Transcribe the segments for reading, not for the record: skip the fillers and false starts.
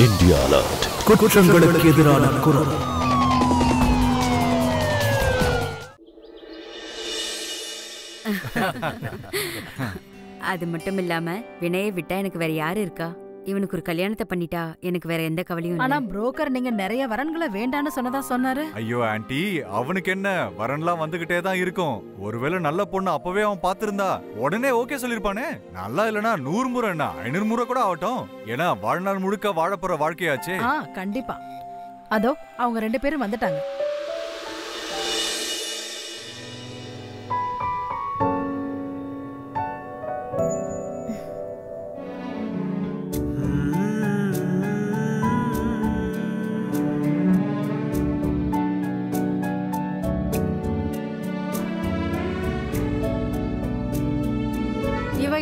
India Alert. குற்றங்களுக்கு எதிரான குரல். அது மட்டும் இல்லாம வினயை விட்டா எனக்கு வேற யாரு இருக்கா? இவனுக்கு ஒரு கல்யாணத்தை பண்ணிட்டா எனக்கு வேற எந்த கவலையும் இல்ல. ஆனா புரோக்கர் நீங்க நிறைய வரன்களை வேண்டான்னு சொன்னதா சொன்னாரு. ஐயோ ஆண்டி, அவனுக்கு என்ன வரன்லாம் வந்துகிட்டே தான் இருக்கும். ஒருவேளை நல்ல பொண்ணு அப்பவே அவன் பாத்திருந்தா உடனே ஓகே சொல்லிருப்பானே. நல்லா இல்லனா 100 முறை என்ன 500 முறை கூட ஆகட்டும். ஏன்னா வாழ்நாள் முழுக்க வாழப்போற வாழ்க்கையாச்சே. கண்டிப்பா. அதோ அவங்க 2 பேரும் வந்துட்டாங்க.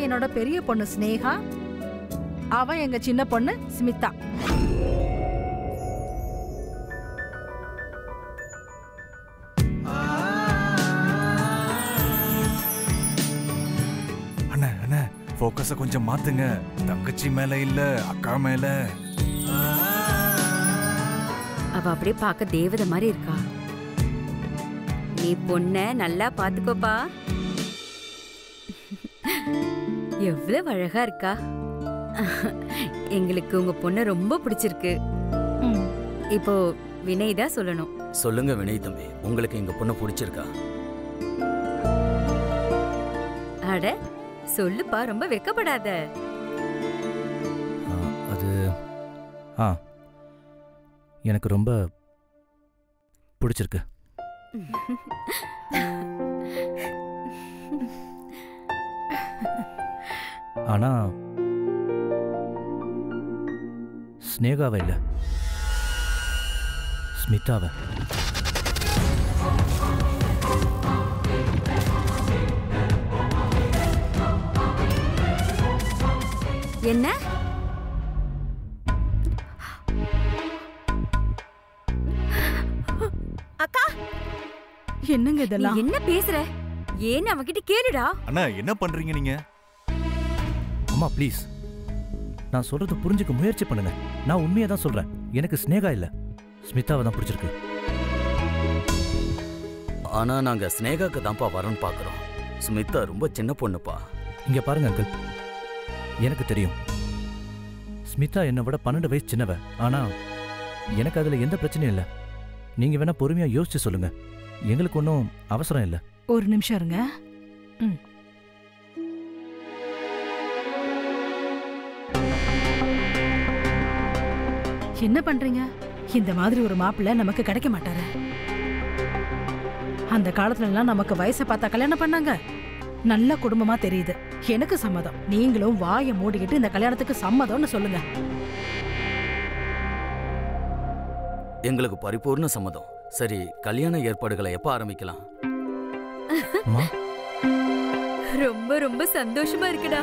என்னோட பெரிய பொண்ணு ஸ்னேகா, அவ எங்க சின்ன பொண்ணு ஸ்மிதா. அண்ணா அண்ணா ஃபோக்கஸ கொஞ்சம் மாத்துங்க. தங்கச்சி மேல இல்ல அக்கா மேல. அவ அப்படியே பார்க்க தேவதை மாதிரி இருக்கா. நீ பொண்ண நல்லா பாத்துக்கோப்பா. எவ்வளவு அழகா இருக்கா. எங்களுக்கு உங்க பொண்ணு ரொம்ப பிடிச்சிருக்கு. இப்போ வினய் தான் சொல்லணும். சொல்லுங்க வினய் தம்பி, உங்களுக்கு எங்க பொண்ணு பிடிச்சிருக்கா? அட சொல்லுப்பா, ரொம்ப வெக்கப்படாத. அது எனக்கு ரொம்ப பிடிச்சிருக்கு. ஆனா ஸ்னேகாவை இல்ல, ஸ்மிதாவை. என்ன அக்கா? என்னங்க இதெல்லாம்? என்ன பேசுற? ஏன் அவகிட்ட கேளுடா. அண்ணா என்ன பண்றீங்க நீங்க? அம்மா ப்ளீஸ், நான் சொல்றத புரிஞ்சுக்க முயற்சி பண்ணுங்க. நான் உண்மையை தான் சொல்றேன். எனக்கு ஸ்னேகா இல்ல, ஸ்மிதாவை தான் பிடிச்சிருக்கு. ஆனா நாங்க ஸ்னேகாக்கு தான்ப்பா வரன்னு பாக்குறோம். ஸ்மிதா ரொம்ப சின்ன பொண்ணுப்பா. இங்க பாருங்க அங்கிள், எனக்கு தெரியும் ஸ்மிதா என்னை விட 12 வயசு சின்னவ. ஆனா எனக்கு அதுல எந்த பிரச்சனையும் இல்லை. நீங்க வேணா பொறுமையா யோசிச்சு சொல்லுங்க. எங்களுக்கு ஒன்றும் அவசரம் இல்லை. ஒரு நிமிஷம் இருங்க. என்ன பண்றீங்க? இந்த மாதிரி ஒரு மாப்பிள்ளை நமக்கு கிடைக்க மாட்டாரு. அந்த காலத்துல எல்லாம் நமக்கு வயசை பார்த்தா கல்யாணம் பண்ணாங்க. நல்ல குடும்பமா தெரியுது. எனக்கு சம்மதம். நீங்களும் வாயை மூடிக்கிட்டு இந்த கல்யாணத்துக்கு சம்மதம்னு சொல்லுங்க. எங்களுக்கு பரிபூர்ண சம்மதம். சரி, கல்யாண ஏற்பாடுகளை எப்ப ஆரம்பிக்கலாம்? ரொம்ப ரொம்ப சந்தோஷமா இருக்குடா.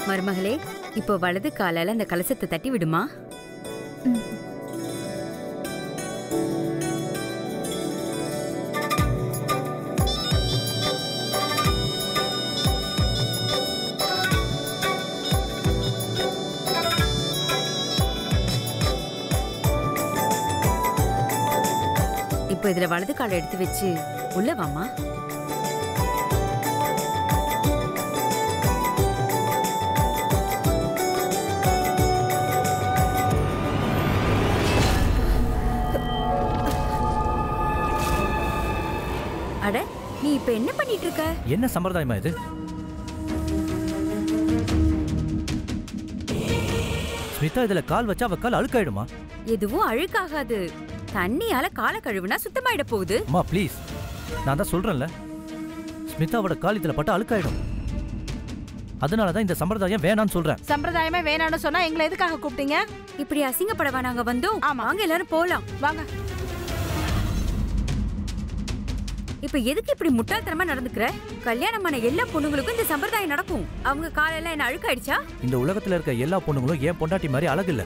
மருமகளே, இப்போ வலது காலால அந்த கலசத்தை தட்டி விடுமா. இப்போ இதுல வலது காலை எடுத்து வச்சு உள்ள வாமா. அட, நீ இப்ப என்ன பண்ணிட்டு இருக்க? என்ன சம்பிரதாயமா இது? ஸ்மிதா இதுல கால் வச்சா அவ கால் அழுக்காயிடுமா? எதுவும் அழுக்காகாது. தண்ணியால காலை கழுவுனா சுத்தமாயிட போகுது. அம்மா ப்ளீஸ், நான் தான் சொல்றேன்ல, ஸ்மிதாவோட கால் இதுல பட்டா அழுக்காயிடும். அதனால தான் இந்த சம்பிரதாயம் வேணான்னு சொல்றேன். சம்பிரதாயமே வேணான்னு சொன்னா எங்களை எதுக்காக கூப்பிட்டீங்க? இப்படி அசிங்கப்படவா நாங்க வந்தோம்? ஆமா. வாங்க எல்லாரும் போலாம். வாங்க. இப்ப எதுக்கு இப்படி முட்டாள்தனமா நடந்துக்கிற? கல்யாணமான எல்லா பொண்ணுங்களுக்கும் இந்த சம்பிரதாயம் நடக்கும். அவங்க காலையில என்ன அழுக்காயிடுச்சா? இந்த உலகத்துல இருக்க எல்லா பொண்ணுங்களும் என் பொண்டாட்டி மாதிரி அழகு இல்ல.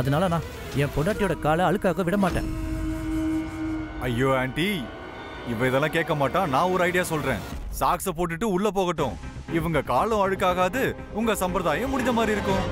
அதனால நான் என் பொண்டாட்டியோட காலை அழுக்காக விட மாட்டேன். ஐயோ ஆண்டி, இவ இதெல்லாம் கேட்க மாட்டா. நான் ஒரு ஐடியா சொல்றேன். சாக்ஸ போட்டுட்டு உள்ள போகட்டும். இவங்க காலும் அழுக்காகாது, உங்க சம்பிரதாயம் முடிஞ்ச மாதிரி இருக்கும்.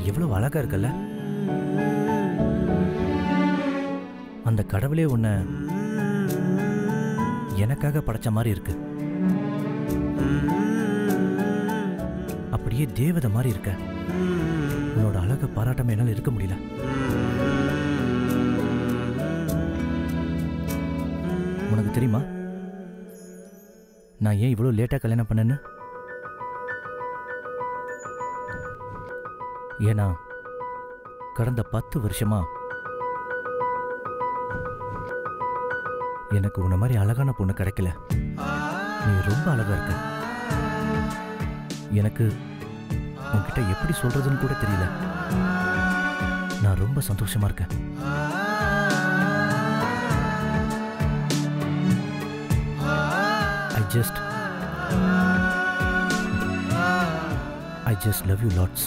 எவ்வளவு அழகா இருக்கல்ல? அந்த கடவுளே உன்னை எனக்காக படைச்ச மாதிரி இருக்கு. அப்படியே தேவதை மாதிரி இருக்க. உன்னோட அழகை பாராட்டாம என்னால இருக்க முடியல. உனக்கு தெரியுமா நான் ஏன் இவ்வளவு லேட்டா கல்யாணம் பண்ணேன்னு? ஏன்னா கடந்த 10 வருஷமா எனக்கு உன்ன மாதிரி அழகான பொண்ணு கிடைக்கல. நீ ரொம்ப அழகா இருக்க. எனக்கு உன்கிட்ட எப்படி சொல்றதுன்னு கூட தெரியல. நான் ரொம்ப சந்தோஷமா இருக்கேன். I just love you lots.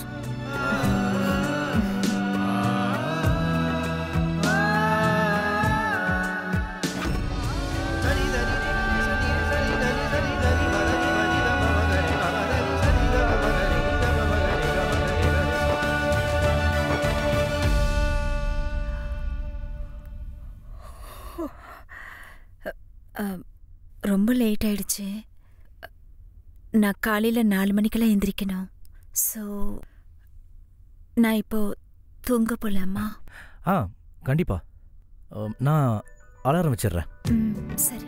ரொம்ப லேட் ஆயிடுச்சு. நான் காலையில் 4 மணிக்கெல்லாம் எந்திரிக்கணும். ஸோ நான் இப்போ தூங்க போலாமா? கண்டிப்பா. நான் அலாரம் வச்சிடுறேன். சரி.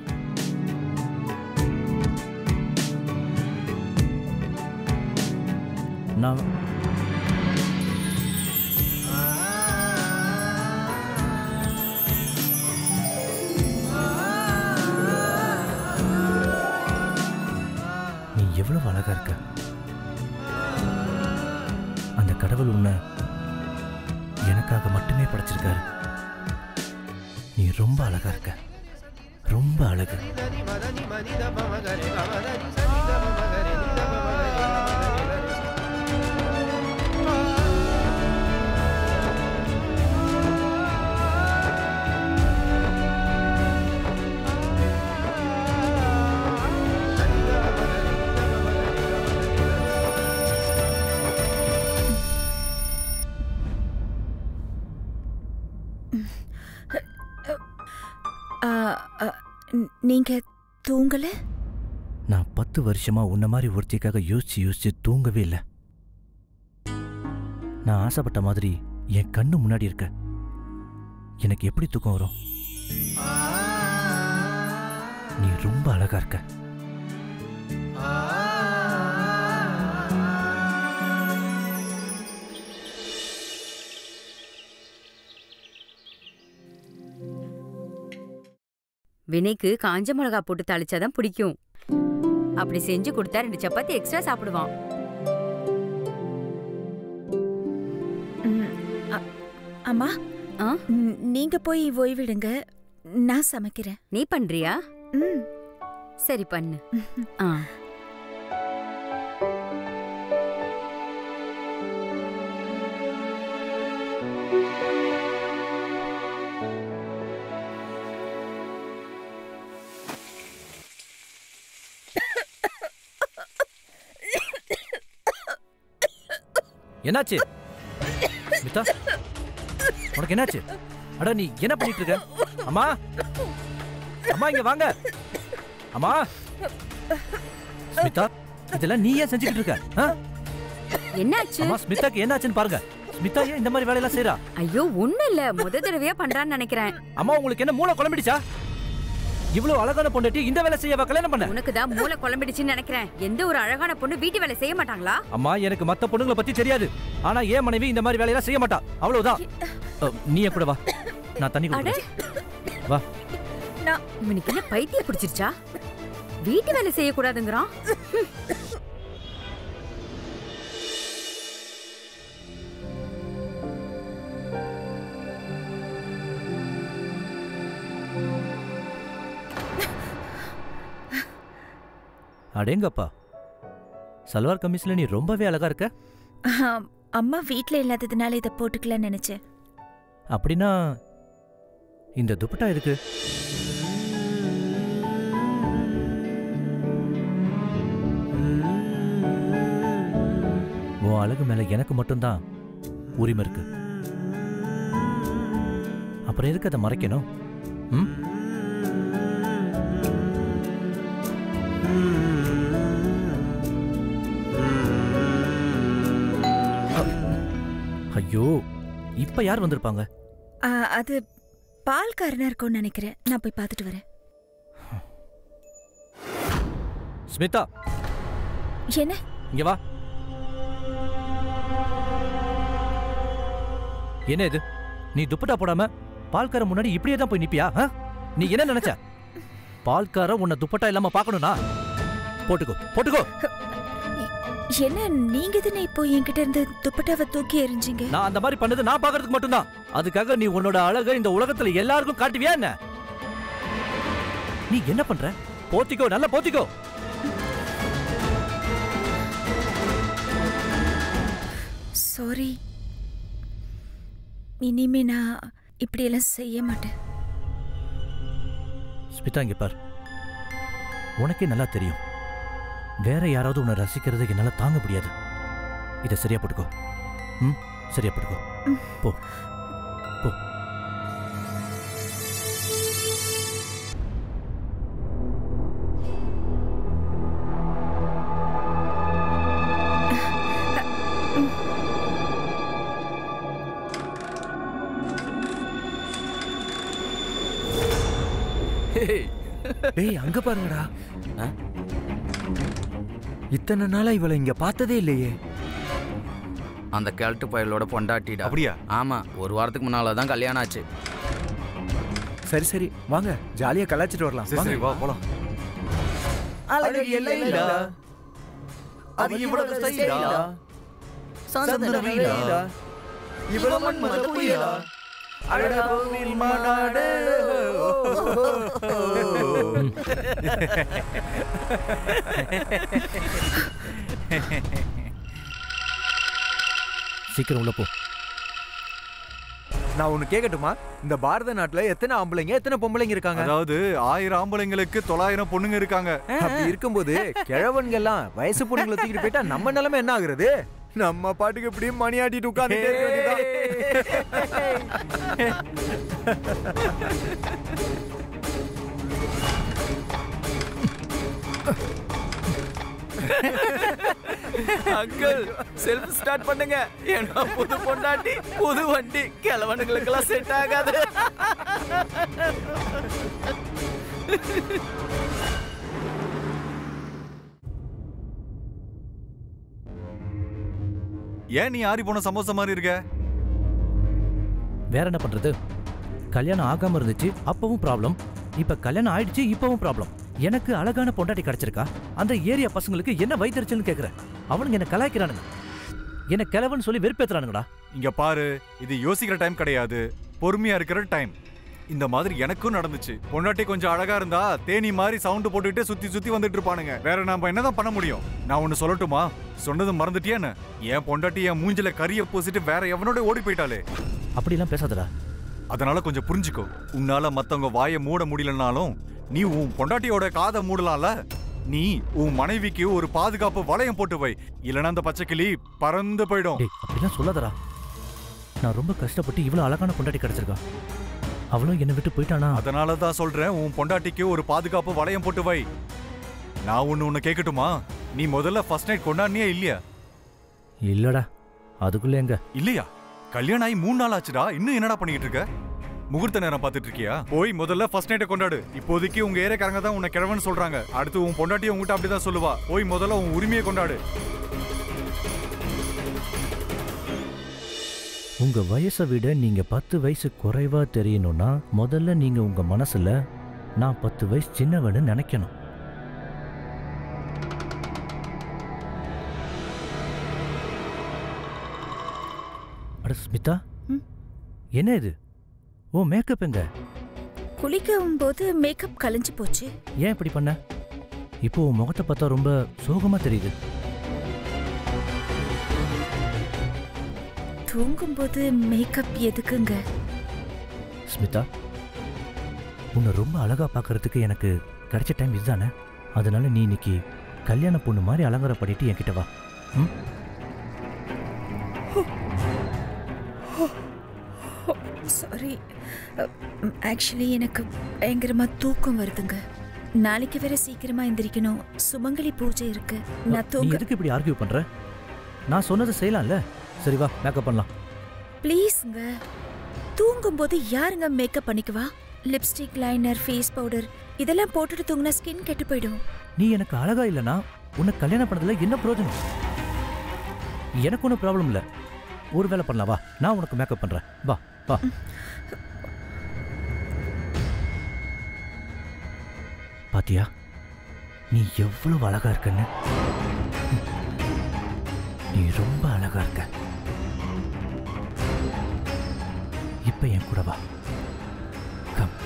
நான் எவ்வளவு அழகா இருக்க. அந்த கடவுள் உன்னை எனக்காக மட்டுமே படைச்சிருக்காரு. நீ ரொம்ப அழகா இருக்க. ரொம்ப அழகு. நீங்க தூங்கல? நான் 10 வருஷமா உன்ன மாதிரி ஒருத்திக்காக யோசிச்சு தூங்கவே இல்லை. நான் ஆசைப்பட்ட மாதிரி என் கண்ணு முன்னாடி இருக்க. எனக்கு எப்படி தூக்கம் வரும்? நீ ரொம்ப அழகா இருக்க. வினைக்கு காஞ்ச மிளகா போட்டு தாளிச்சாதான் பிடிக்கும். அப்படி செஞ்சு கொடுத்தா 2 சப்பாத்தி எக்ஸ்ட்ரா சாப்பிடுவான். அம்மா, நீங்க போய் ஓய்விடுங்க, நான் சமைக்கிறேன். நீ பண்றியா? சரி பண்ணு. என்னாச்சு ஸ்மிதா? உனக்கு என்னாச்சு? அட நீ என்ன பண்ணிட்டு இருக்க? அம்மா, அம்மா இங்க வாங்க. அம்மா, ஸ்மிதா இதெல்லாம் நீ ஏன் செஞ்சுக்கிட்டு இருக்க? என்னாச்சு? அம்மா ஸ்மிதாக்கு என்னாச்சுன்னு பாருங்க. ஸ்மிதா ஏன் இந்த மாதிரி வேலையெல்லாம் செய்றா? ஐயோ ஒண்ணும் இல்ல, முத தடவையா பண்றான்னு நினைக்கிறேன். அம்மா உங்களுக்கு என்ன மூளை குழம்பிடுச்சா? இவ்வளவு அழகான பொண்டாட்டி இந்த வேலை செய்யவா கல்யாணம் பண்ண? உனக்கு தான் மூளை குழம்பிடுச்சுன்னு நினைக்கிறேன். எந்த ஒரு அழகான பொண்ணு வீட்டு வேலை செய்ய மாட்டாங்களா? அம்மா எனக்கு மத்த பொண்ணுங்களை பத்தி தெரியாது. ஆனா ஏன் மனைவி இந்த மாதிரி வேலையெல்லாம் செய்ய மாட்டா. அவ்வளவுதான். நீ கூட வா, நான் தண்ணி குடிக்கிறேன். வா. இவனுக்கு என்ன பைத்தியம் பிடிச்சிருச்சா? வீட்டு வேலை செய்யக்கூடாதுங்கிறான். அடேங்கப்பா, சல்வார் கமிஸ்ல நீ ரொம்பவே அழகா இருக்க. அம்மா வீட்ல இல்லாததுனால இதை போட்டுக்கலாம்னு நினைச்சேன். அப்படின்னா இந்த துப்பட்டா இருக்கு. உன் அழகு மேல எனக்கு மட்டும்தான் உரிமை இருக்கு. அப்புறம் எதுக்கு அதை மறைக்கணும்? ஐயோ, இப்ப யார் வந்திருப்பாங்க? அது பால்காரனா இருக்கும்னு நினைக்கிறேன். நான் போய் பார்த்துட்டு வரேன். ஸ்மிதா, என்ன? இங்க வா. என்ன இது? நீ துப்பட்டா போடாம பால்கார முன்னாடி இப்படியே தான் போய் நிப்பியா? நீ என்ன நினைச்ச? பால்கார உன்னை துப்பட்டா இல்லாம பாக்கணும்னா போட்டுக்கோ, போட்டுக்கோ. என்ன நீங்க தானே இப்போ என்கிட்ட இருந்து துப்பட்டாவை தூக்கி எறிஞ்சீங்க? நான் அந்த மாதிரி பண்ணது நான் பாக்குறதுக்கு மட்டும்தான். அதுக்காக நீ உன்னோட அழகை இந்த உலகத்துல எல்லாருக்கும் காட்டுவியா என்ன? நீ என்ன பண்ற? போத்திக்கோ, நல்லா போத்திக்கோ. சாரி, இனிமே நான் இப்படியெல்லாம் செய்ய மாட்டேன். ஸ்மிதா இங்க பார், உனக்கே நல்லா தெரியும் வேற யாராவது உன்னை ரசிக்கிறது என்னால தாங்க முடியாது. இதை சரியா போட்டுக்கோ. சரியா போட்டுக்கோ. போ போ. டேய் அங்க பாருங்கடா. இத்தனை நாளா இவளை இங்க பார்த்ததே இல்லையே. அந்த கேல்ட்டு பயலோட பொண்டாட்டிடா. அப்படியா? ஆமா, ஒரு வாரத்துக்கு முன்னால தான் கல்யாணம் ஆச்சு. சரி சரி வாங்க, ஜாலியா கலாச்சிட்டு வரலாம். சரி வா போலாம். அழகு எல்லையிலா, அது இவ்வளவு ஸ்டைலா, சந்தன வீடா, இவ்வளவு மன்மத புயலா, அழகாவில் மாநாடு. சீக்கிரம் உள்ள போ. நான் ஒண்ணு கேட்கட்டுமா? இந்த பாரத நாட்டுல எத்தனை ஆம்பளைங்க எத்தனை பொம்பளைங்க இருக்காங்க? அதாவது 1000 ஆம்பளைங்களுக்கு 900 பொண்ணுங்க இருக்காங்க. அப்படி இருக்கும்போது கிழவன்கள் எல்லாம் வயசு பொண்ணுங்களை தூக்கிட்டு போயிட்டா நம்ம நிலைமை என்ன ஆகுறது? நம்ம பாட்டுக்கு இப்படி மணி ஆட்டிட்டு உட்கார்ந்துட்டே இருக்க வேண்டியதுதான். அங்கிள் செல்ஃப் ஸ்டார்ட் பண்ணுங்க. ஏன்னா புது பொண்டாட்டி புது வண்டி கிழவனுங்களுக்கெல்லாம் செட் ஆகாது. ஏன் நீ ஆறி போன சமோசா மாதிரி இருக்க? வேற என்ன பண்றது? கல்யாணம் ஆகாம இருந்துச்சு, அப்பவும் ப்ராப்ளம். இப்ப கல்யாணம் ஆயிடுச்சு, இப்பவும் ப்ராப்ளம். எனக்கு அழகான பொண்டாட்டி கிடைச்சிருக்கா, அந்த ஏரியா பசங்களுக்கு என்ன வயிற்றுச்சுன்னு கேக்குறேன். அவனுங்க என்ன கலாய்க்கிறானுங்க, என்ன கிழவன் சொல்லி வெறுப்பேத்துறானுங்கடா. இங்க பாரு, இது யோசிக்கிற டைம் கிடையாது, பொறுமையா இருக்கிற டைம். இந்த மாதிரி எனக்கும் நடந்துச்சு. பொண்டாட்டி கொஞ்சம் அழகா இருந்தா தேனி மாதிரி சவுண்ட் போட்டுக்கிட்டே சுத்தி சுத்தி வந்துட்டு இருப்பானுங்க. வேற நாம என்னதான் பண்ண முடியும்? நான் ஒன்னு சொல்லட்டுமா? சொன்னது மறந்துட்டியான்னு? என் பொண்டாட்டி என் மூஞ்சில கரிய பூசிட்டு வேற எவனோட ஓடி போயிட்டாலே. அப்படிலாம் பேசாதடா. அதனால கொஞ்சம் புரிஞ்சுக்கோ. உன்னால மத்தவங்க வாயை மூட முடியலனாலும் நீ உன் பொண்டாட்டியோட காதை மூடலாம்ல. நீ உன் மனைவிக்கு ஒரு பாதுகாப்பு வளையம் போட்டு வை, இல்லைன்னா அந்த பச்சைக்கிளி பறந்து போயிடும். அப்படிலாம் சொல்லாதடா. நான் ரொம்ப கஷ்டப்பட்டு இவ்வளவு அழகான பொண்டாட்டி கிடைச்சிருக்கா, அவளும் என்னை விட்டு போயிட்டானா? அதனாலதான் சொல்றேன், உன் பொண்டாட்டிக்கு ஒரு பாதுகாப்பு வளையம் போட்டு வை. நான் ஒன்னு கேட்கட்டுமா? நீ முதல்ல ஃபர்ஸ்ட் நைட் கொண்டாடினியா இல்லையா? இல்லடா. அதுக்குள்ள எங்க? இல்லையா? கல்யாணம் ஆகி 3 நாள் ஆச்சுடா, இன்னும் என்னடா பண்ணிட்டு இருக்க? முகூர்த்த நேரம் பார்த்துட்டு இருக்கியா? போய் முதல்ல ஃபர்ஸ்ட் நைட்டை கொண்டாடு. இப்போதைக்கு உங்க ஏரியாக்காரங்க தான் உன்னை கிழவன் சொல்றாங்க. அடுத்து உன் பொண்டாட்டி உங்ககிட்ட அப்படிதான் சொல்லுவா. போய் முதல்ல உன் உரிமையை கொண்டாடு. உங்க வயசை விட நீங்க 10 வயசு குறைவா தெரியணும்னா முதல்ல நீங்க உங்க மனசுல நான் 10 வயசு சின்னவன்னு நினைக்கணும். அட ஸ்மிதா, என்ன இது? ஓ மேக்கப் எங்க? குளிக்கும் போது மேக்கப் கலைஞ்சு போச்சு. ஏன் இப்படி பண்ண? இப்போ உன் முகத்தை பார்த்தா ரொம்ப சோகமா தெரியுது. தூங்கும்போது மேக்கப் எதுக்குங்க? ஸ்மிதா, உன்னை ரொம்ப அழகா பார்க்கறதுக்கு எனக்கு கிடைச்ச டைம் இதுதானே. அதனால நீ இன்னைக்கு கல்யாண பொண்ணு மாதிரி அலங்காரம் பண்ணிட்டு என்கிட்ட வா. சாரி, ஆக்சுவலி எனக்கு பயங்கரமா தூக்கம் வருதுங்க. நாளைக்கு வேற சீக்கிரமா எந்திரிக்கணும், சுமங்கலி பூஜை இருக்கு. நான் நீ எதுக்கு இப்படி ஆர்கியூ பண்ற? நான் சொன்னதை செய்யலாம்ல. சரி வா, மேக்கப் பண்ணலாம். ப்ளீஸ்ங்க, தூங்கும்போது யாருங்க மேக்கப் பண்ணிக்குவா? லிப்ஸ்டிக், லைனர், ஃபேஸ் பவுடர் இதெல்லாம் போட்டுட்டு தூங்கினா ஸ்கின் கெட்டு போயிடும். நீ எனக்கு அழகா இல்லைன்னா உன்னை கல்யாணம் பண்ணதுல என்ன பிரயோஜனம்? எனக்கு ஒன்றும் ப்ராப்ளம் இல்லை. ஒரு வேலை பண்ணலாம், வா, நான் உனக்கு மேக்கப் பண்றேன். வா வா. பாத்தியா நீ எவ்வளவு அழகா இருக்கன்னு? நீ ரொம்ப அழகா இருக்க. இப்ப என் கூட வா. கம்.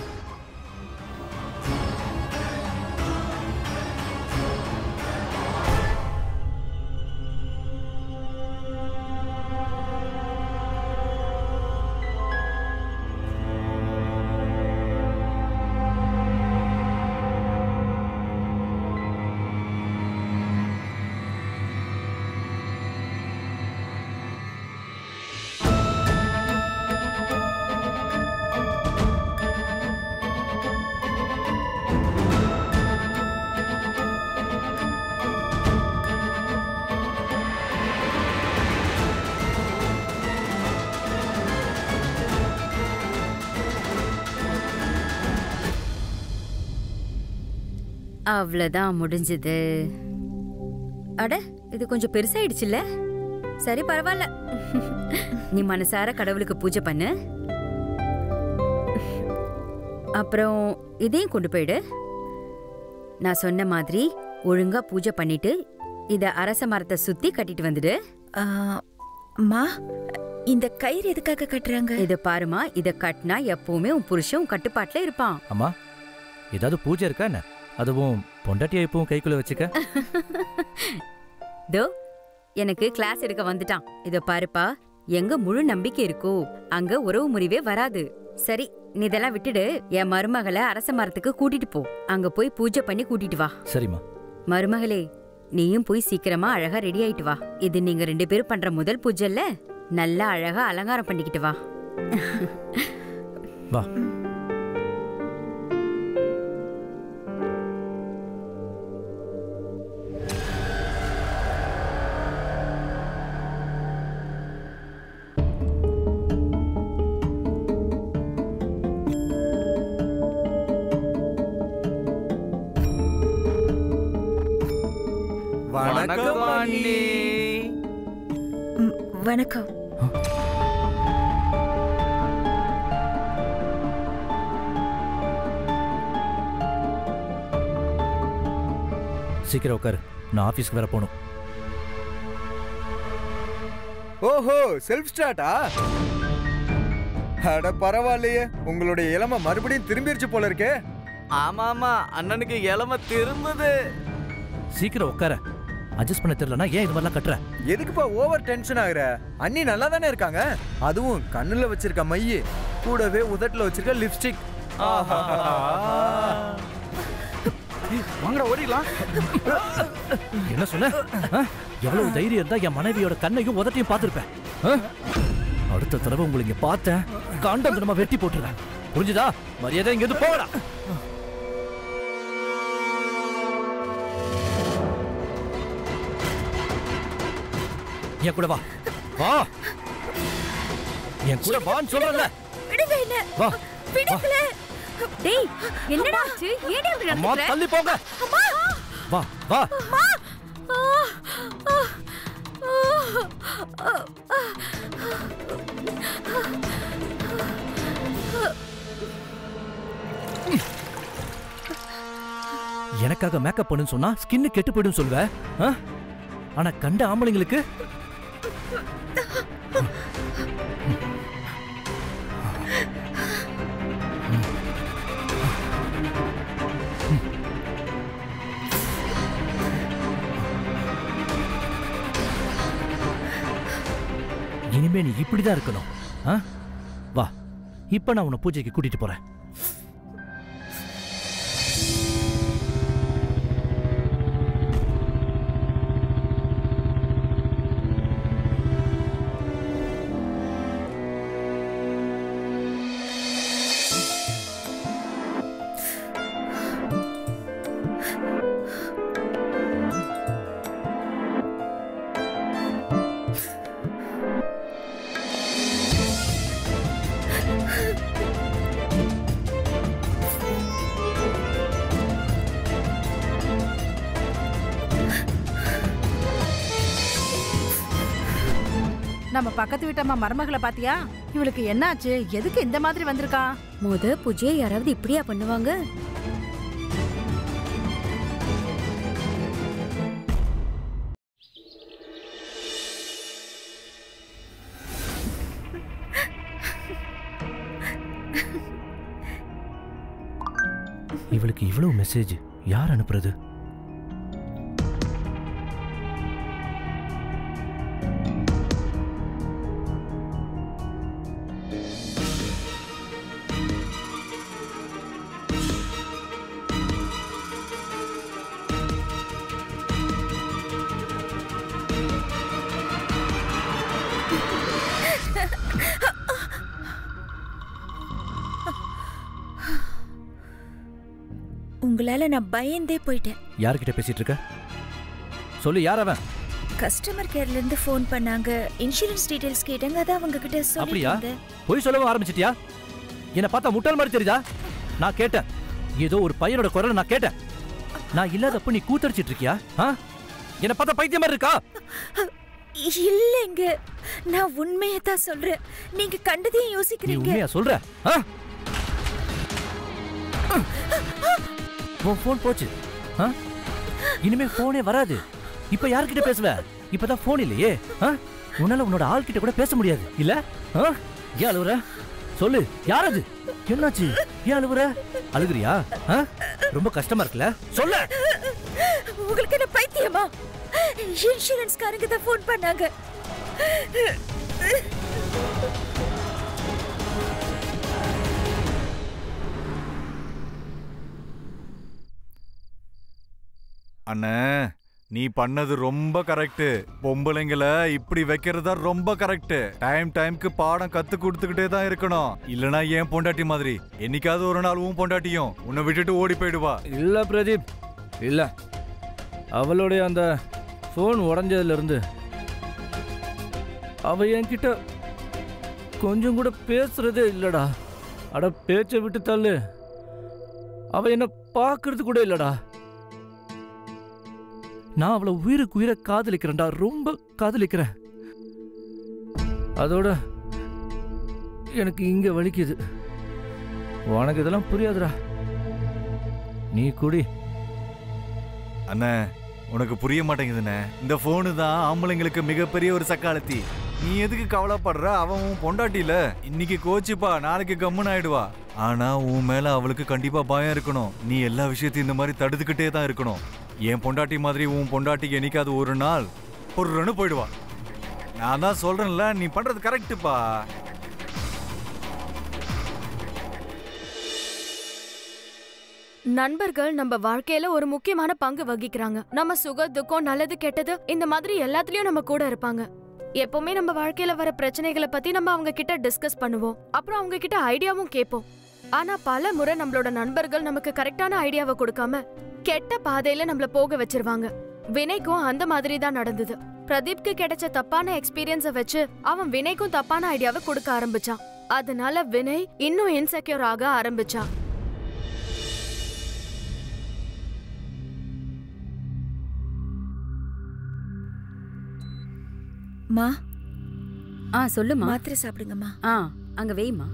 அவ்வளவுதான், முடிஞ்சது. அட, இது கொஞ்சம் பெருசாயிடுச்சுல்ல? சரி, பரவாயில்ல. நீ மனசார கடவுளுக்கு பூஜை பண்ணு. அப்புறம் இதையும் கொண்டு போயிடு. நான் சொன்ன மாதிரி ஒழுங்கா பூஜை பண்ணிட்டு இத அரச மரத்தை சுத்தி கட்டிட்டு வந்துடு. அம்மா, இந்த கயிறு எதுக்காக கட்டுறாங்க? இத பாருமா, இத கட்டினா எப்பவுமே உன் புருஷன் கட்டுப்பாட்டுல இருப்பான். அம்மா, ஏதாவது பூஜை இருக்கா என்ன? அதுவும் பொண்டாட்டியா இப்பவும் கைக்குள்ள வச்சுக்க. தோ, எனக்கு கிளாஸ் எடுக்க வந்துட்டான். இத பாருப்பா, எங்க முழு நம்பிக்கை இருக்கோ அங்க உறவு முறிவே வராது. சரி, நீ இதெல்லாம் விட்டுடு. என் மருமகளை அரச மரத்துக்கு கூட்டிட்டு போ. அங்க போய் பூஜை பண்ணி கூட்டிட்டு வா. சரிம்மா. மருமகளே, நீயும் போய் சீக்கிரமா அழகா ரெடி ஆயிட்டு வா. இது நீங்க 2 பேரும் பண்ற முதல் பூஜை இல்ல? நல்லா அழகா அலங்காரம் பண்ணிக்கிட்டு வா. வா. வணக்கம் அண்ணி. வணக்கம். சீக்கிரம் உட்காரு, நான் ஆஃபீஸ்க்கு வேற போகணும். ஓஹோ, செல்ஃப் ஸ்டார்ட்டா? அட பரவாயில்லையே, உங்களுடைய இளமை மறுபடியும் திரும்பிருச்சு போல இருக்கே. ஆமா ஆமா, அண்ணனுக்கு இளமை திரும்புது. சீக்கிரம் உட்கார. அட்ஜஸ்ட் பண்ண தெரியலனா ஏன் இது மாதிரிலாம் கட்டுற? எதுக்குப்பா ஓவர் டென்ஷன் ஆகுற? அண்ணி நல்லா தானே இருக்காங்க. அதுவும் கண்ணுல வச்சிருக்க மைய, கூடவே உதட்டுல வச்சிருக்க லிப்ஸ்டிக். வாங்கடா ஓடிடலாம். என்ன சொன்ன? எவ்வளவு தைரியம் இருந்தா என் மனைவியோட கண்ணையும் உதட்டையும் பார்த்திருப்பேன். அடுத்த தடவை உங்களை இங்க பார்த்தேன், காண்டந்தனமா வெட்டி போட்டுருவேன். புரிஞ்சுதா? மரியாதை இங்க இருந்து போகலாம். என் கூட வா. வா, என் கூட வான்னு சொல்றல. விடுங்க என்ன. வா. விடுங்கள. டேய், என்னடா ஆச்சு? ஏன் இப்படி அம்மா நடந்துற? தள்ளி போங்க. வா வா. அம்மா. எனக்காக மேக்கப் பண்ணுன்னு சொன்னா ஸ்கின் கெட்டு போயிடும் சொல்லுவ. ஆனா கண்ட ஆம்பளைங்களுக்கு இனிமே நீ இப்படிதான் இருக்கணும். வா, இப்ப நான் உன்னை பூஜைக்கு கூட்டிட்டு போறேன். நம்ம பக்கத்து வீட்டம்மா மருமகளை பாத்தியா? இவளுக்கு என்னாச்சு? எதுக்கு இந்த மாதிரி வந்திருக்கா? பூஜையை யாராவது இப்படியா பண்ணுவாங்க? இவளுக்கு இவ்வளவு மெசேஜ் யார் அனுப்புறது? உங்களால நான் பயந்தே போயிட்டேன். யார்கிட்ட பேசிட்டு இருக்க? சொல்லு, யார் அவன்? கஸ்டமர் கேர்ல இருந்து ஃபோன் பண்ணாங்க. இன்சூரன்ஸ் டீடைல்ஸ் கேட்டாங்க. அத அவங்க கிட்ட அப்படியா? சொல்லிட்டேன். போய் சொல்லவும் ஆரம்பிச்சிட்டியா? என்ன பார்த்தா முட்டாள் மாதிரி தெரியுதா? நான் கேட்டேன், ஏதோ ஒரு பையனோட குரல் நான் கேட்டேன். நான் இல்லாதப்ப நீ கூத்தடிச்சிட்டு இருக்கியா? என்ன பார்த்தா பைத்தியம் மாதிரி இருக்கா? இல்லங்க, நான் உண்மையை தான் சொல்றேன். நீங்க கண்டதையும் நீ யோசிக்கிறீங்க. உண்மையா சொல்ற? உன் போன் போச்சு. இனிமே போனே வராது. இப்ப யார்கிட்ட பேசுவ? இப்பதான் போன் இல்லையே. உன்னால உன்னோட ஆள் கிட்ட கூட பேச முடியாது இல்ல? ஏன் அழுவுற? சொல்லு, யார் அது? என்னாச்சு? ஏன் அழுவுற? அழுகுறியா? ரொம்ப கஷ்டமா இருக்குல்ல? சொல்ல. உங்களுக்கு என்ன பைத்தியமா? இன்சூரன்ஸ் காரங்க தான் ஃபோன் பண்ணாங்க. அண்ணே, நீ பண்ணது ரொம்ப கரெக்ட். பொம்பளைங்களை இப்படி வைக்கிறதா ரொம்ப கரெக்ட். டைம்க்கு பாடம் கத்து கொடுத்துக்கிட்டே தான் இருக்கணும். இல்லனா ஏன் பொண்டாட்டி மாதிரி என்னைக்காவது ஒரு நாள் உன் பொண்டாட்டியும் உன்னை விட்டுட்டு ஓடி போயிடுவா. இல்ல பிரதீப், இல்ல. அவளுடைய அந்த போன் உடஞ்சதுல இருந்து அவ என்கிட்ட கொஞ்சம் கூட பேசுறதே இல்லடா. அட பேச்சை விட்டு தள்ளு, அவ என்ன பாக்குறது கூட இல்லடா. நான் அவளை உயிருக்கு உயிரை காதலிக்கிறேன்டா, ரொம்ப காதலிக்கிறேன். அதோட எனக்கு இங்க வலிக்குது. உனக்கு இதெல்லாம் புரியாதுடா. நீ குடி. அண்ணே, உனக்கு புரிய மாட்டேங்குதுண்ணே. இந்த போனு தான் ஆம்பளைங்களுக்கு மிகப்பெரிய ஒரு சக்காலத்தி. நீ எதுக்கு கவலைப்படுற? அவன் உன் பொண்டாட்டில. இன்னைக்கு கோச்சுப்பா, நாளைக்கு கம்முன்னு ஆயிடுவா. ஆனா உன் மேல அவளுக்கு கண்டிப்பா பயம் இருக்கணும். நீ எல்லா விஷயத்தையும் இந்த மாதிரி தடுத்துக்கிட்டே தான் இருக்கணும். என் பொண்டாட்டி மாதிரி உன் பொண்டாட்டிக்கு என்னைக்காவது ஒரு நாள் பொருன்னு போயிடுவா. நான் தான் சொல்றேன்ல, நீ பண்றது கரெக்டுப்பா. நண்பர்கள் நம்ம வாழ்க்கையில ஒரு முக்கியமான பங்கு வகிக்கிறாங்க. நம்ம சுக துக்கம் நல்லது கெட்டது இந்த மாதிரி எல்லாத்துலயும் நம்ம கூட இருப்பாங்க. எப்பவுமே நம்ம வாழ்க்கையில வர பிரச்சனைகளை பத்தி நம்ம அவங்க கிட்ட டிஸ்கஸ் பண்ணுவோம். அப்புறம் அவங்க கிட்ட ஐடியாவும் கேட்போம். ஆனா பல முறை நம்மளோட நண்பர்கள் நமக்கு கரெக்டான ஐடியாவை கொடுக்காம கெட்ட பாதையில நம்மள போக வச்சிருவாங்க. வினய்க்கும் அந்த மாதிரி தான் நடந்தது. பிரதீப்க்கு கிடைச்ச தப்பான எக்ஸ்பீரியன்ஸை வச்சு அவன் வினய்க்கும் தப்பான ஐடியாவை கொடுக்க ஆரம்பிச்சான். அதனால வினய் இன்னும் இன்செக்யூர் ஆக ஆரம்பிச்சான். மா சொல்லுமா. மாத்திரை சாப்பிடுங்கம்மா. அங்க வெய்மா.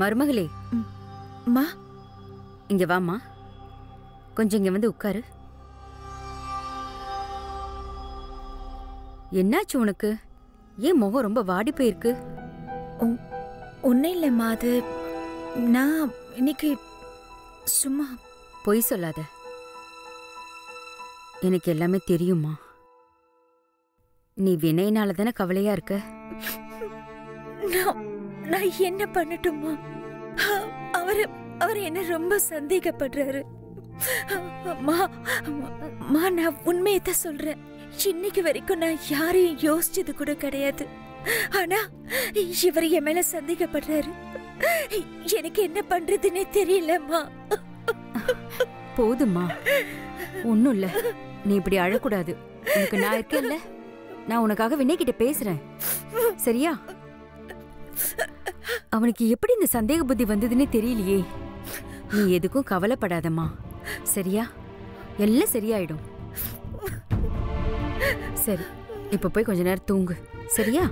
மருமகளே, மா இங்க வாமா. கொஞ்சம் இங்க வந்து உட்காரு. என்னாச்சு உனக்கு? ஏன் முகம் ரொம்ப வாடி போயிருக்கு? ஒன்னும் இல்லைம்மா, அது நான் இன்னைக்கு சும்மா. பொய் சொல்லாத. எனக்கு எல்லாமே தெரியுமா. நீ வினயனால தானே கவலையா இருக்க. நான் என்ன பண்ணட்டுமா? அவர் என்ன ரொம்ப சந்தேகப்படுறாரு. நான் உண்மையை தான் சொல்றேன். இன்னைக்கு வரைக்கும் நான் யாரையும் யோசிச்சது கூட கிடையாது. ஆனா இவர் என் மேல சந்தேகப்படுறாரு. எனக்கு என்ன பண்றதுன்னே தெரியலம்மா. போதுமா, ஒண்ணும் இல்ல. நீ இப்படி அழக்கூடாது. உனக்கு நான் இருக்கேன்ல. நான் உனக்காக வினய் கிட்ட பேசுறேன், சரியா? அவனுக்கு எப்படி இந்த சந்தேக புத்தி வந்ததுன்னே தெரியலையே. நீ எதுக்கும் கவலைப்படாதம்மா, சரியா? எல்லாம் சரியாயிடும். சரி, இப்ப போய் கொஞ்ச நேரம் தூங்கு, சரியா?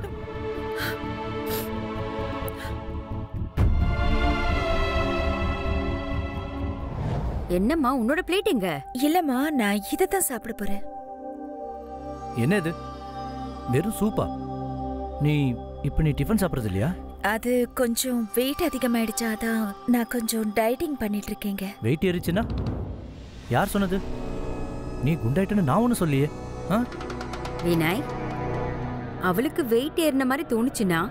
என்னம்மா உன்னோட பிளேட் எங்க? இல்லம்மா, நான் இதைத்தான் சாப்பிட போறேன். என்ன இது? வெறும் சூப்பா? நீ டிஃபன் சாப்பிடுறது இல்லையா? அது கொஞ்சம் வெயிட் அதிகமாயிடுச்சு, அதான் நான் கொஞ்சம் டயட்டிங் பண்ணிட்டு இருக்கேங்க. வெயிட் ஏறிச்சுன்னா யார் சொன்னது? நீ குண்டாயிட்டன்னு நான் ஒன்னும் சொல்லியே. வினாய், அவளுக்கு வெயிட் ஏறின மாதிரி தோணுச்சுன்னா,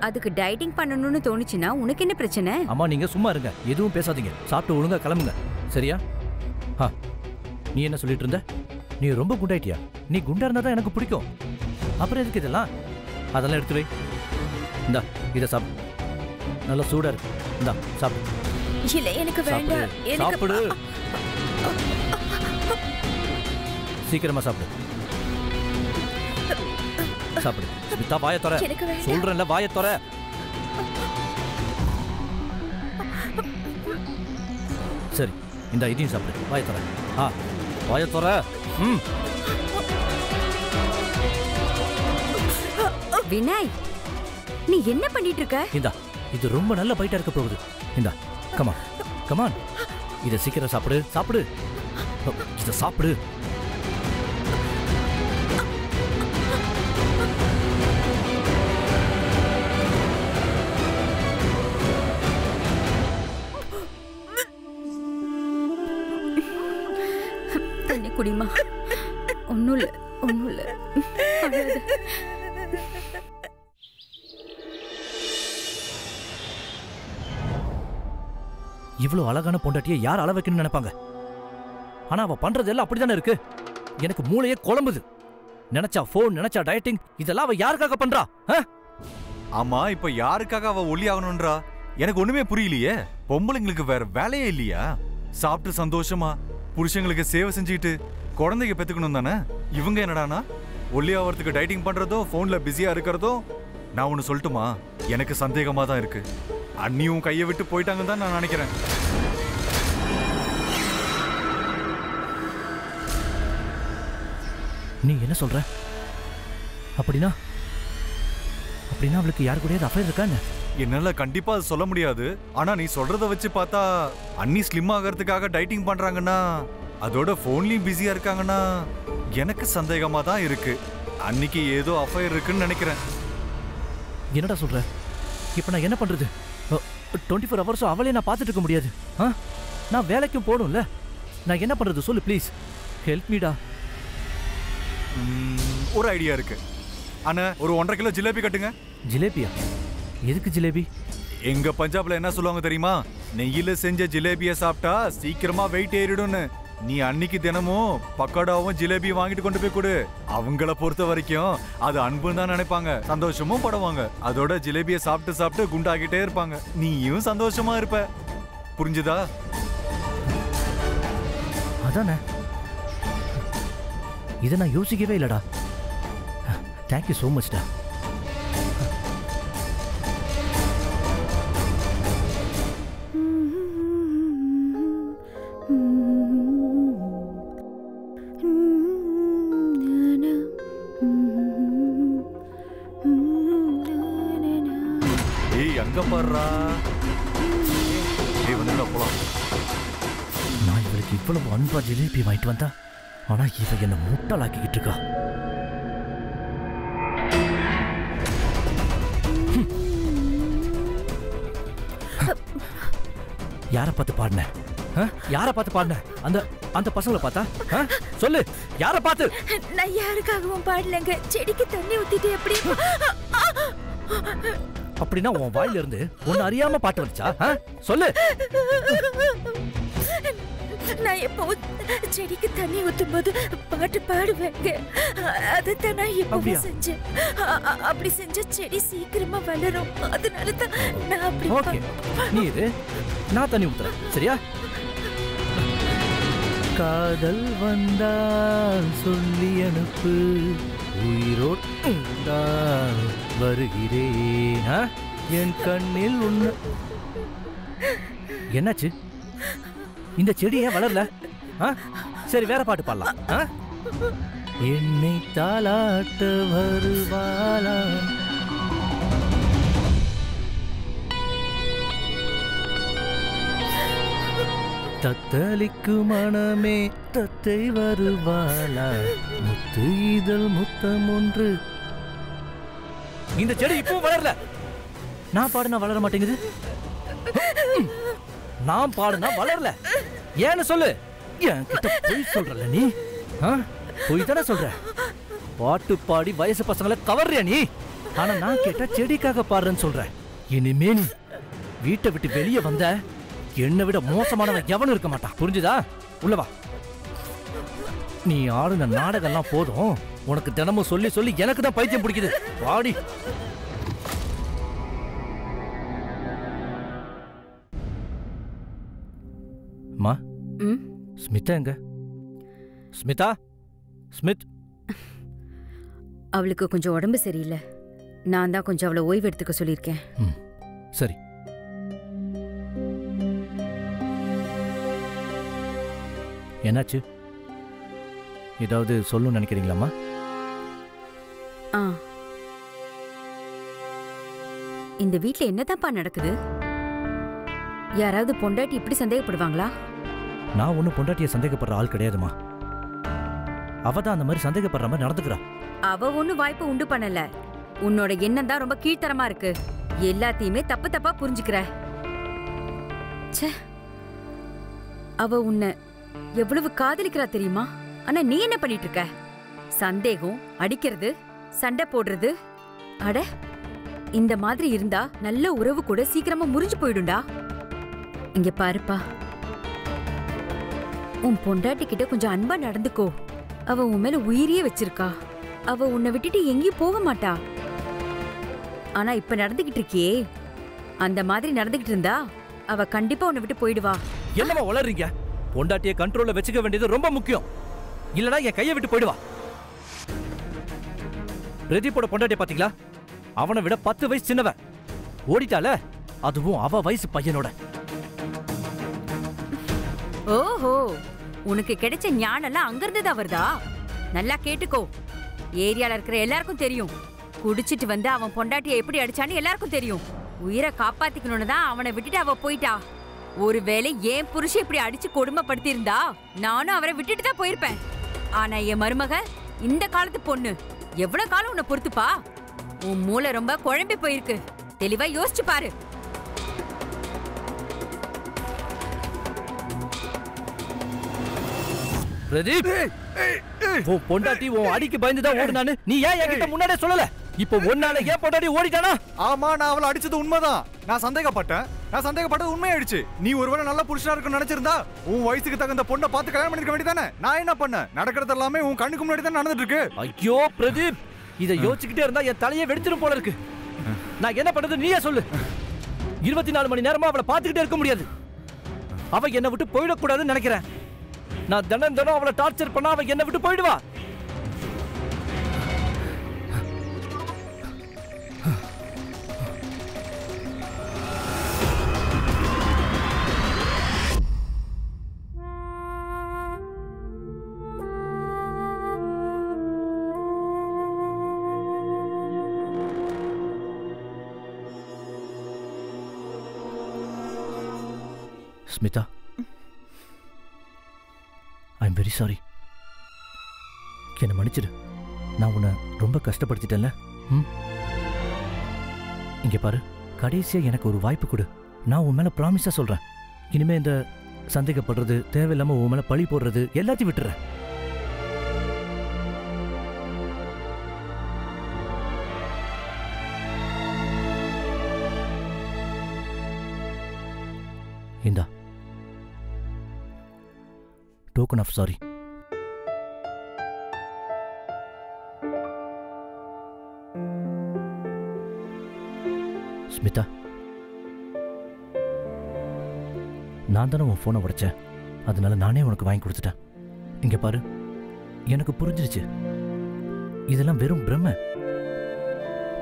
அதுக்கு டயட்டிங் பண்ணணும்னு தோணுச்சுன்னா உனக்கு என்ன பிரச்சனை? அம்மா நீங்க சும்மா இருங்க, எதுவும் பேசாதீங்க. சாப்பிட்டு ஒழுங்கா கிளம்புங்க, சரியா? நீ என்ன சொல்லிட்டு இருந்த? நீ ரொம்ப குண்டாயிட்டியா? நீ குண்டா இருந்தா தான் எனக்கு பிடிக்கும். அப்புறம் எதுக்கு இதெல்லாம்? அதெல்லாம் எடுத்து வை. இந்தா இதை சாப்பிடு, நல்லா சூடா இருக்கு. இந்தா சாப்பிடு. இல்ல எனக்கு வேண்டாம். சாப்பிடு, சீக்கிரமா சாப்பிடு. சாப்பிடு. ஸ்மிதா வாயை தர சொல்றேன்ல, வாயை தர. சரி, இந்த இதையும் சாப்பிடு. வாயை தர. வாயை தர. வினாய், நீ என்ன பண்ணிட்டு இருக்க? இந்தா, இது ரொம்ப நல்ல பைட்டா இருக்க போகுது. இந்தா, கமான் கமான், இதை சீக்கிரம் சாப்பிடு. சாப்பிடு, இதை சாப்பிடு. தண்ணி குடிமா. ஒன்னும் இல்ல, ஒன்னும் இல்ல. இவ்வளவு அழகான பொண்டாட்டியை யார் அள வைக்கணும்னு நினைப்பாங்க? ஆனா அவ பண்றது எல்லாம் அப்படித்தானே இருக்கு. எனக்கு மூளையே குழம்புது. நினைச்சா போன், நினைச்சா டயட்டிங், இதெல்லாம் அவ யாருக்காக பண்றா? ஆமா, இப்ப யாருக்காக அவ ஒல்லி ஆகணும்ன்றா? எனக்கு ஒண்ணுமே புரியலையே. பொம்பளைங்களுக்கு வேற வேலையே இல்லையா? சாப்பிட்டு சந்தோஷமா புருஷங்களுக்கு சேவை செஞ்சுக்கிட்டு குழந்தைங்க பெத்துக்கணும் தானே. இவங்க என்னடானா ஒல்லி ஆகிறதுக்கு டயட்டிங் பண்றதும் போன்ல பிஸியா இருக்கிறதும். நான் ஒன்னு சொல்லட்டுமா? எனக்கு சந்தேகமா தான் இருக்கு. அண்ணியும் கையை விட்டு போயிட்டாங்கன்னு தான் நான் நினைக்கிறேன். நீ என்ன சொல்ற? அப்படின்னா அவளுக்கு யாரு கூடயாவது அஃபேர் இருக்கா? என்னால கண்டிப்பா அது சொல்ல முடியாது. ஆனா நீ சொல்றத வச்சு பார்த்தா அண்ணி ஸ்லிம் ஆகிறதுக்காக டைட்டிங் பண்றாங்கன்னா, அதோட போன்லயும் பிஸியா இருக்காங்கன்னா எனக்கு சந்தேகமா தான் இருக்கு. அன்னிக்கு ஏதோ அஃபயர் இருக்குன்னு நினைக்கிறேன். என்னடா சொல்ற? இப்ப நான் என்ன பண்றது? 24 hours அவளே நான் பார்த்துட்டு இருக்க முடியாது. நான் வேலைக்கும் போகணும்ல. நான் என்ன பண்றது சொல்லு ப்ளீஸ். ஹெல்ப் மீடா. ஒரு ஐடியா இருக்கு. அண்ணா ஒரு 1.5 கிலோ ஜிலேபி கட்டுங்க. ஜிலேபியா? எதுக்கு ஜிலேபி? எங்க பஞ்சாப்ல என்ன சொல்லுவாங்க தெரியுமா? நெய்யில செஞ்ச ஜிலேபியை சாப்பிட்டா சீக்கிரமா வெயிட் ஏறிடும்னு. நீ அன்னைக்கு தினமும் பக்கோடாவும் ஜிலேபியும் வாங்கிட்டு கொண்டு போய் கொடு. அவங்கள பொறுத்த வரைக்கும் அது அன்புன்னு தான் நினைப்பாங்க, சந்தோஷமும் படுவாங்க. அதோட ஜிலேபியை சாப்பிட்டு சாப்பிட்டு குண்டாகிட்டே இருப்பாங்க. நீயும் சந்தோஷமா இருப்ப. புரிஞ்சுதா? அதானே, இதை நான் யோசிக்கவே இல்லடா. தேங்க்யூ ஸோ மச்டா. அங்க பாடுறா. நான் இவளுக்கு இவ்வளவு அன்பா ஜிலேபி வாங்கிட்டு வந்தா, ஆனா இவ என்ன முட்டாளாக்கிக்கிட்டு இருக்கா. யாரை பார்த்து பாடின? யாரை பார்த்து பாடின? அந்த அந்த பசங்களை பார்த்தா? சொல்லு, யாரை பார்த்து? நான் யாருக்காகவும் பாடலங்க. செடிக்கு தண்ணி ஊத்திட்டு எப்படி? அப்படின்னா உன் வாயில இருந்து ஒன்னு அறியாம பாட்டு வந்துச்சா? சொல்லு. நான் எப்போ செடிக்கு தண்ணி ஊத்தும் போது பாட்டு பாடுவேங்க. அதைத்தான் நான் எப்போ செஞ்சேன். அப்படி செஞ்ச செடி சீக்கிரமா வளரும். அதனால தான் நான் அப்படி. ஓகே, நீ இது, நான் தண்ணி ஊத்துறேன், சரியா? காதல் வந்தால் சொல்லி அனுப்பு, உயிரோட்டால் வருகிறேன். என் கண்ணில் உன்ன. என்னாச்சு? இந்த செடி ஏன் வளரல? சரி, வேற பாட்டு பாடலாம். என்னை தாலாட்ட வருவாளா? தத்தளிக்கு மனமே தத்தை வருவாளா? முத்து இதழ் முத்தம் ஒன்று. இந்த செடி இப்போ வளரல. நான் பாடுனா வளர மாட்டேங்குது. நான் பாடுனா வளரல. ஏன்னு சொல்லு. என்கிட்ட பொய் சொல்றல நீ? பொய் தானே சொல்ற. பாட்டு பாடி வயசு பசங்களை கவர்றியா நீ? ஆனா நான் கேட்டா செடிக்காக பாடுறேன்னு சொல்ற. இனிமே நீ வீட்டை விட்டு வெளியே வந்த, என்னை விட மோசமானவன் எவனும் இருக்க மாட்டான். புரிஞ்சுதா? உள்ளவா. நீ ஆடுன நாடகம் எல்லாம் போதும். உனக்கு தினமும் சொல்லி சொல்லி எனக்கு தான் பைத்தியம் பிடிக்குது. வாடி. அம்மா, ஸ்மிதா எங்க? ஸ்மிதா, ஸ்மித். அவளுக்கு கொஞ்சம் உடம்பு சரியில்லை. நான் தான் கொஞ்சம் அவளை ஓய்வு எடுத்துக்க சொல்லியிருக்கேன். சரி. என்னாச்சு? ஏதாவது சொல்லணும்னு நினைக்கிறீங்களாம்மா? இந்த வீட்ல என்னதான்ப்பா நடக்குது? யாராவது பொண்டாட்டி இப்படி சந்தேகப்படுவாங்களா? நான் ஒன்னும் பொண்டாட்டிய சந்தேகப்படுற ஆள் கிடையாதுமா. அவ தான் அந்த மாதிரி சந்தேகப்படுற மாதிரி நடந்துக்கிறா. அவ ஒன்னும் வாய்ப்பு உண்டு பண்ணல. உன்னோட எண்ணம் தான் ரொம்ப கீழ்த்தரமா இருக்கு. எல்லாத்தையுமே தப்பு தப்பா புரிஞ்சுக்கிற. அவ உன்னை எவ்வளவு காதலிக்கிறா தெரியுமா? ஆனா நீ என்ன பண்ணிட்டு இருக்க? சந்தேகம், அடிக்கிறது, சண்டை போடுறது. அட, இந்த மாதிரி இருந்தா நல்ல உறவு கூட சீக்கிரமா முறிஞ்சு போயிடும்டா. இங்க பாருப்பா, உன் பொண்டாட்டி கிட்ட கொஞ்சம் அன்பா நடந்துக்கோ. அவ உன் மேல உயிரியே வச்சிருக்கா. அவ உன்னை விட்டுட்டு எங்கேயும் போக மாட்டா. ஆனா இப்ப நடந்துகிட்டு இருக்கியே, அந்த மாதிரி நடந்துகிட்டு இருந்தா அவ கண்டிப்பா உன்னை விட்டு போயிடுவா. என்னமா வளர்றீங்க? பொண்டாட்டியை கண்ட்ரோல்ல வச்சுக்க வேண்டியது ரொம்ப முக்கியம். இல்லனா என் கையை விட்டு போயிடுவா. பிரதீப்போட பொண்டாட்டியை பாத்தீங்களா? அவனை விட 10 வயசு சின்னவன். ஓடிட்டால, அதுவும் அவ வயசு பையனோட. ஓஹோ, உனக்கு கிடைச்ச ஞானெல்லாம் அங்கிருந்து தான் வருதா? நல்லா கேட்டுக்கோ. ஏரியால இருக்கிற எல்லாருக்கும் தெரியும். குடிச்சிட்டு வந்து அவன் பொண்டாட்டியை எப்படி அடிச்சான்னு எல்லாருக்கும் தெரியும். உயிரை காப்பாத்திக்கணும்னு தான் அவனை விட்டுட்டு அவ போயிட்டா. ஒருவேளை என் புருஷன் இப்படி அடிச்சு கொடுமைப்படுத்தி இருந்தா நானும் அவரை விட்டுட்டு தான் போயிருப்பேன். ஆனா என் மருமக இந்த காலத்து பொண்ணு எவ்வளவு காலம் உன்னை பொறுத்துப்பா? உன் மூளை ரொம்ப குழம்பி போயிருக்கு. தெளிவா யோசிச்சு பாரு. பிரதீப், உன் பொண்டாட்டி உன் அடிக்கு பயந்துதான் ஓடுனானு நீ ஏன் என்கிட்ட முன்னாடியே சொல்லல? இப்போ ஒன்னால ஏன் பொண்டாட்டி ஓடிட்டானா? ஆமா, நான் அவளை அடிச்சது உண்மைதான். நான் சந்தேகப்பட்டது உண்மையாயிடுச்சு. நீ ஒருவேளை நல்ல புருஷனா இருக்குன்னு நினைச்சிருந்தா உன் வயசுக்கு தகுந்த பொண்ணை பார்த்து கல்யாணம் பண்ணிருக்க வேண்டியதானே? நான் என்ன பண்ண? நடக்கிறது எல்லாமே உன் கண்ணுக்கு முன்னாடி தான் நடந்துட்டு இருக்கு. ஐயோ பிரதீப், இதை யோசிச்சுக்கிட்டே இருந்தா என் தலையே வெடிச்சிரும் போல இருக்கு. நான் என்ன பண்றது நீயே சொல்லு. 24 மணி நேரமா அவளை பார்த்துக்கிட்டே இருக்க முடியாது. அவ என்னை விட்டு போயிடக்கூடாதுன்னு நினைக்கிறேன். நான் தினம் அவளை டார்ச்சர் பண்ணா அவ என்னை விட்டு போயிடுவா. Smita, I'm very sorry. என்னை மன்னிச்சிடு. நான் உன்னை ரொம்ப கஷ்டப்படுத்திட்டேன்ல. இங்க பாரு, கடைசியா எனக்கு ஒரு வாய்ப்பு கொடு. நான் உன் மேல ப்ராமிஸா சொல்றேன். இனிமே இந்த சந்தேகப்படுறது, தேவையில்லாம உன் மேல பழி போடுறது எல்லாத்தையும் விட்டுறேன். இந்தா டோக்கன் ஆஃப் சாரி. ஸ்மிதா, நான் தானே உன் ஃபோனை உடைச்சேன். அதனால நானே உனக்கு வாங்கி கொடுத்துட்டேன். இங்க பாரு, எனக்கு புரிஞ்சிருச்சு இதெல்லாம் வெறும் பிரம்ம.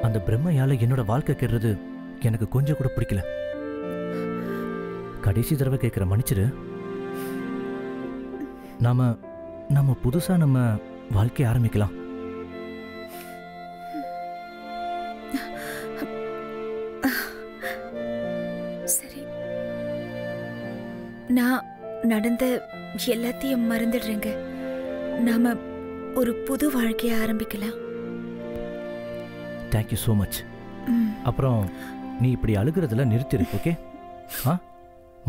அந்த பிரம்மையால என்னோட வாழ்க்கை கெடுறது எனக்கு கொஞ்சம் கூட பிடிக்கல. கடைசி தடவை கேட்கிற மன்னிச்சிரு. நாம புதுசா நம்ம வாழ்க்கையை ஆரம்பிக்கலாம். சரி, நான் நடந்த எல்லாத்தையும் மறந்துடுறேங்க. நாம ஒரு புது வாழ்க்கையை ஆரம்பிக்கலாம். Thank you so much. அப்புறம் நீ இப்படி அழுகிறதுல நிறுத்திரு, ஓகே?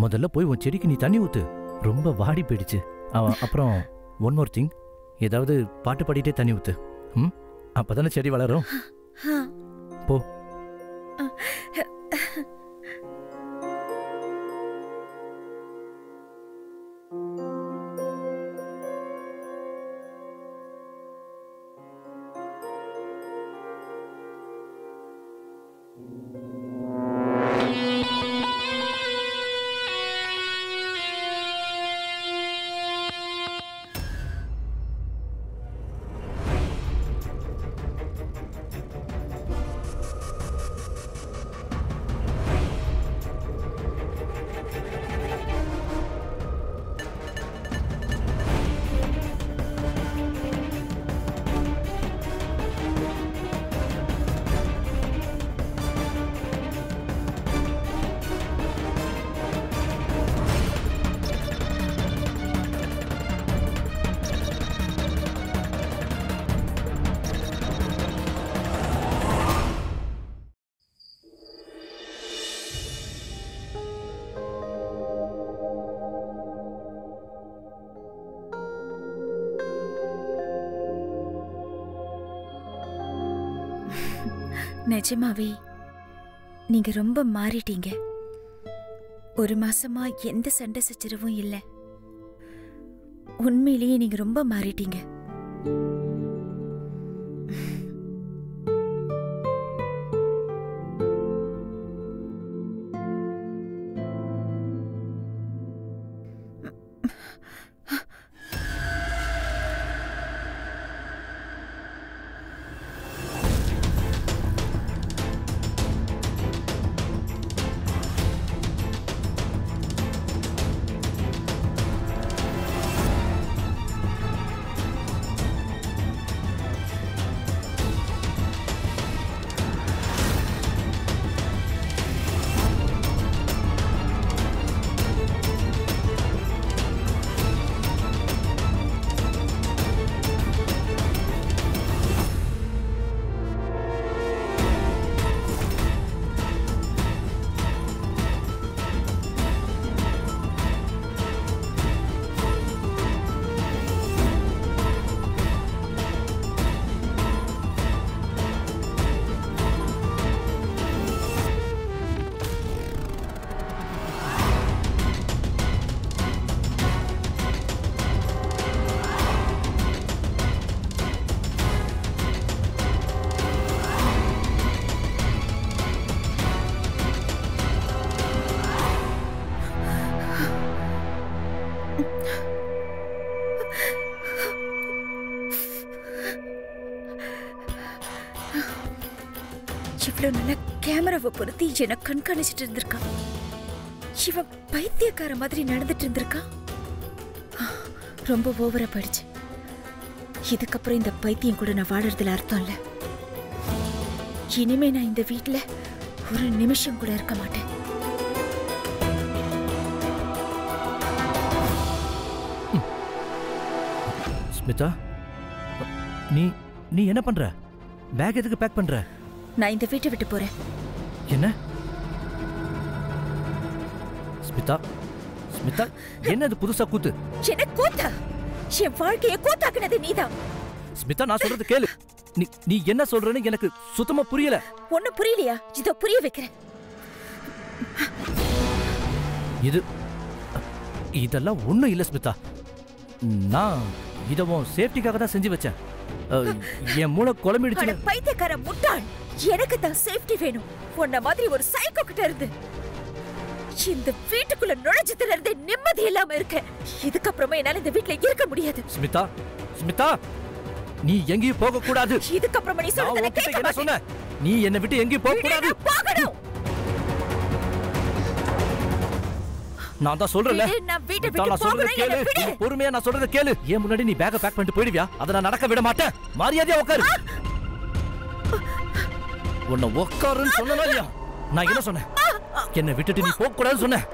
முதல்ல போய் உன் செடிக்கு நீ தண்ணி ஊத்து. ரொம்ப வாடி போயிடுச்சு. அப்புறம் ஒன் மோர் திங், ஏதாவது பாட்டு பாடிட்டே தண்ணி ஊத்து. அப்பதானே செடி வளரும். போ. நிஜமாவே நீங்க ரொம்ப மாறிட்டீங்க. ஒரு மாசமா எந்த சண்டை சச்சரவும் இல்ல. உண்மையிலேயே நீங்க ரொம்ப மாறிட்டீங்க. எவ்வளவு நல்ல கேமராவை பொருத்தி என்ன கண்காணிச்சிட்டு இருந்திருக்கான். இவன் பைத்தியக்கார மாதிரி நடந்துட்டு இருந்திருக்கான். ரொம்ப ஓவரா போயிடுச்சு. இதுக்கப்புறம் இந்த பைத்தியம் கூட நான் வாழறதுல அர்த்தம் இல்ல. இனிமே நான் இந்த வீட்டுல ஒரு நிமிஷம் கூட இருக்க மாட்டேன். ஸ்மிதா, நீ நீ என்ன பண்ற? பேக் எதுக்கு பேக் பண்ற? நான் இந்த வீட்டை விட்டு போறேன். என்ன ஸ்மிதா? ஸ்மிதா, என்ன இது புதுசா கூத்து? என்ன கூத்தா? என் வாழ்க்கையை கூத்தாக்குனது நீதான். ஸ்மிதா, நான் சொல்றது கேளு. நீ நீ என்ன சொல்றன்னு எனக்கு சுத்தமா புரியல. ஒண்ணும் புரியலையா? இதோ புரிய வைக்கிறேன். இதெல்லாம் ஒண்ணும் இல்ல ஸ்மிதா. நான் இதவும் சேஃப்டிக்காக தான் செஞ்சு வச்சேன். என் மூளை குழம்பிடுச்சு. பைத்தியக்கார முட்டாள், எனக்கு தான் சேஃப்டி வேணும். உன்ன மாதிரி ஒரு சைக்கோ கிட்ட இருந்து இந்த வீட்டுக்குள்ள நுழைஞ்சதுல இருந்து நிம்மதி இல்லாம இருக்கேன். இதுக்கப்புறமா என்னால இந்த வீட்டுல இருக்க முடியாது. ஸ்மிதா, ஸ்மிதா, நீ எங்கேயும் போக கூடாது. இதுக்கப்புறமா நீ சொல்றத கேட்க என்ன சொன்ன? நீ என்னை விட்டு எங்கேயும் போக கூடாது. நான் தான் சொல்றேன்ல, நான் வீட்டை விட்டு போறேன். கேளு, பொறுமையா நான் சொல்றத கேளு. ஏன் முன்னாடி நீ பேக்க பேக் பண்ணிட்டு போயிடுவியா? அத நான் நடக்க விட மாட்டேன். மரியாதையா உட்காரு. உன்னை உட்காருன்னு சொன்னனா இல்லையா? நான் என்ன சொன்னேன்? என்னை விட்டுட்டு நீ போக கூடாதுன்னு சொன்னேன்.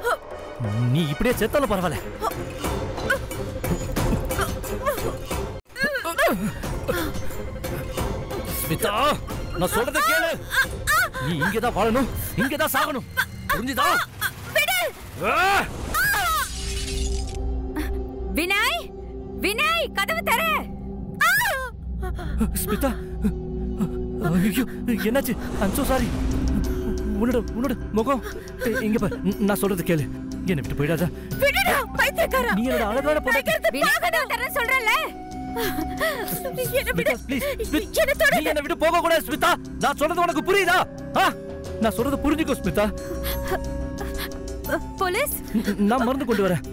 நீ இப்படியே செத்தாலும் பரவாயில்ல. ஸ்மிதா, நான் சொல்றத கேளு. நீ இங்கதான் வாழணும், இங்கதான் சாகணும். புரிஞ்சுதா? வினய், வினய், கதவு தர. ஸ்மிதா, ஐயோ, என்னாச்சு? I'm so sorry. உன்னோட முகம் இங்க பாரு. நான் சொல்றது கேளு. என்ன விட்டு போயிடாத. விடுடா பைத்தியக்காரா. நீ என்னோட அழகான பொண்ணு. வினய், கதவு தர சொல்றல. என்ன விடு ப்ளீஸ். நீ என்ன விட்டு போக கூடாது ஸ்மிதா. நான் சொல்றது உனக்கு புரியுதா? நான் சொல்றது புரிஞ்சுக்கோ ஸ்மிதா. போலீஸ், நான் மருந்து கொண்டு வரேன்.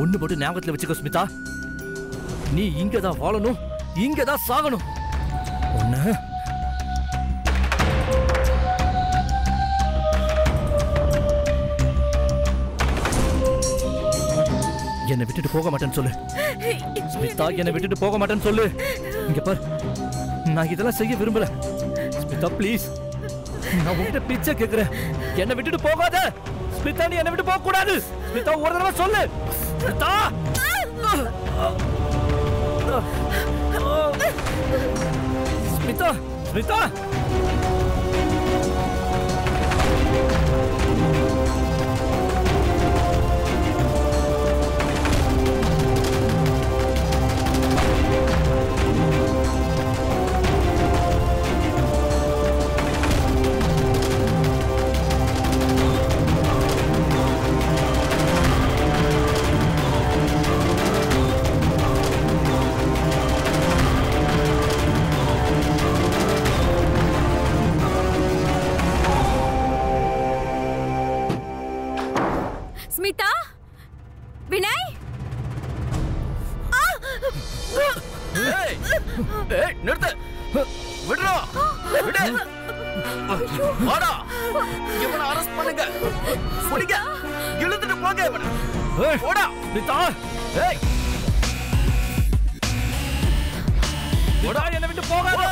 ஒண்ணு போட்டு ஞாபகத்துல வச்சுக்கோ ஸ்மிதா. நீ இங்கதான் வாழணும், இங்கதான் சாகணும். ஒண்ணு என்னை விட்டுட்டு போக மாட்டேன்னு சொல்லு ஸ்மிதா. என்னை விட்டுட்டு போக மாட்டேன்னு சொல்லு. இங்க பாரு, நான் இதெல்லாம் செய்ய விரும்பல ஸ்மிதா. ப்ளீஸ், நான் உங்ககிட்ட பிச்சை கேக்குறேன். என்னை விட்டுட்டு போகாத ஸ்மிதா. நீ என்னை விட்டு போக கூடாது ஸ்மிதா. ஒரு தடவை சொல்லு ஸ்மிதா. ஸ்மிதா, ஸ்மிதா. ஸ்மிதா, வினய். நிறுத்து. விடுறா, விடு. வாடா, இவனை அரெஸ்ட் பண்ணுங்க. புடிங்க, இழுத்துட்டு போங்க இவனை. போடா ஸ்மிதா. ஏய், போடா, என்னை விட்டு போகாத.